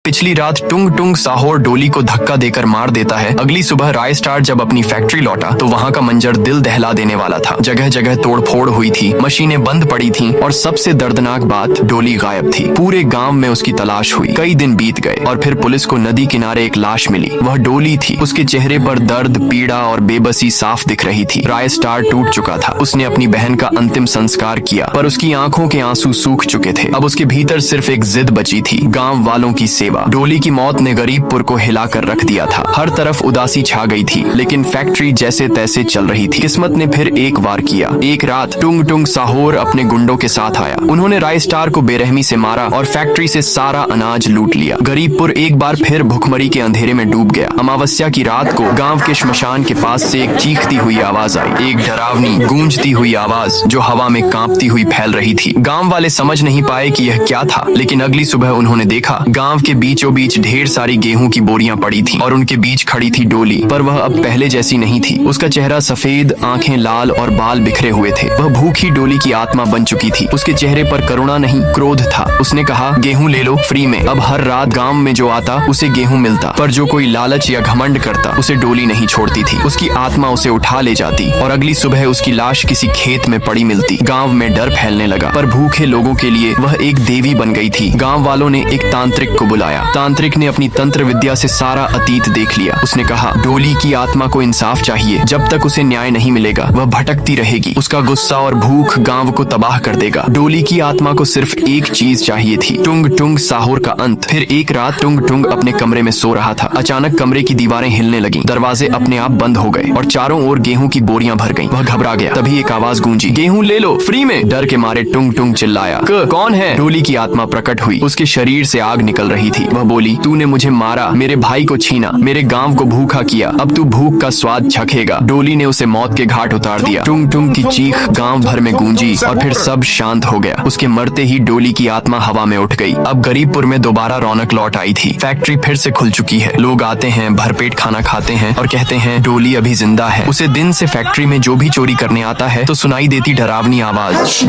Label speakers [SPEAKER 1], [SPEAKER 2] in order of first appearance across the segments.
[SPEAKER 1] पिछली रात टुंग टुंग साहोर डोली को धक्का देकर मार देता है। अगली सुबह राय स्टार जब अपनी फैक्ट्री लौटा तो वहाँ का मंजर दिल दहला देने वाला था। जगह जगह तोड़फोड़ हुई थी, मशीनें बंद पड़ी थीं और सबसे दर्दनाक बात, डोली गायब थी। पूरे गांव में उसकी तलाश हुई। कई दिन बीत गए और फिर पुलिस को नदी किनारे एक लाश मिली। वह डोली थी। उसके चेहरे पर दर्द, पीड़ा और बेबसी साफ दिख रही थी। राय स्टार टूट चुका था। उसने अपनी बहन का अंतिम संस्कार किया पर उसकी आंखों के आंसू सूख चुके थे। अब उसके भीतर सिर्फ एक जिद बची थी, गांव वालों की सेवा। डोली की मौत ने गरीबपुर को हिलाकर रख दिया था। हर तरफ उदासी छा गई थी, लेकिन फैक्ट्री जैसे तैसे चल रही थी। किस्मत ने फिर एक वार किया। एक रात टुंग टुंग साहोर अपने गुंडों के साथ आया। उन्होंने राय स्टार को बेरहमी से मारा और फैक्ट्री से सारा अनाज लूट लिया। गरीबपुर एक बार फिर भुखमरी के अंधेरे में डूब गया। अमावस्या की रात को गांव के श्मशान के पास से एक चीखती हुई आवाज आई, एक डरावनी गूंजती हुई आवाज जो हवा में कांपती हुई फैल रही थी। गांव वाले समझ नहीं पाए कि यह क्या था, लेकिन अगली सुबह उन्होंने देखा गांव के बीचों बीच ढेर सारी गेहूं की बोरियां पड़ी थीं और उनके बीच खड़ी थी डोली। पर वह अब पहले जैसी नहीं थी। उसका चेहरा सफेद, आंखें लाल और बाल बिखरे हुए थे। वह भूखी डोली की आत्मा बन चुकी थी। उसके चेहरे पर करुणा नहीं, क्रोध था। उसने कहा, गेहूं ले लो फ्री में। अब हर रात गांव में जो आता उसे गेहूं मिलता, पर जो कोई लालच या घमंड करता उसे डोली नहीं छोड़ती थी। उसकी आत्मा उसे उठा ले जाती और अगली सुबह उसकी लाश किसी खेत में पड़ी मिलती। गाँव में डर फैलने लगा, पर भूखे लोगों के लिए वह एक देवी बन गई थी। गाँव वालों ने एक तांत्रिक को बुलाया। तांत्रिक ने अपनी तंत्र विद्या से सारा अतीत देख लिया। उसने कहा, डोली की आत्मा को इंसाफ चाहिए। जब तक उसे न्याय नहीं मिलेगा वह भटकती रहेगी। उसका गुस्सा और भूख गांव को तबाह कर देगा। डोली की आत्मा को सिर्फ एक चीज चाहिए थी, टुंग टुंग साहोर का अंत। फिर एक रात टुंग टुंग अपने कमरे में सो रहा था। अचानक कमरे की दीवारें हिलने लगीं, दरवाजे अपने आप बंद हो गए और चारों ओर गेहूं की बोरियां भर गईं। वह घबरा गया। तभी एक आवाज गूंजी, गेहूं ले लो फ्री में। डर के मारे टुंग टुंग चिल्लाया, कौन है? डोली की आत्मा प्रकट हुई। उसके शरीर से आग निकल रही थी। वह बोली, तूने मुझे मारा, मेरे भाई को छीना, मेरे गांव को भूखा किया, अब तू भूख का स्वाद चखेगा। डोली ने उसे मौत के घाट उतार दिया। टुंग टुंग की चीख गांव भर में गूंजी और फिर सब शांत हो गया। उसके मरते ही डोली की आत्मा हवा में उठ गई। अब गरीबपुर में दोबारा रौनक लौट आई थी। फैक्ट्री फिर से खुल चुकी है। लोग आते हैं, भरपेट खाना खाते हैं और कहते हैं, डोली अभी जिंदा है। उसे दिन से फैक्ट्री में जो भी चोरी करने आता है तो सुनाई देती डरावनी आवाज।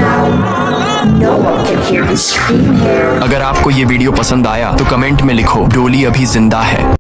[SPEAKER 1] अगर आपको ये वीडियो पसंद आया तो कमेंट में लिखो, डोली अभी जिंदा है।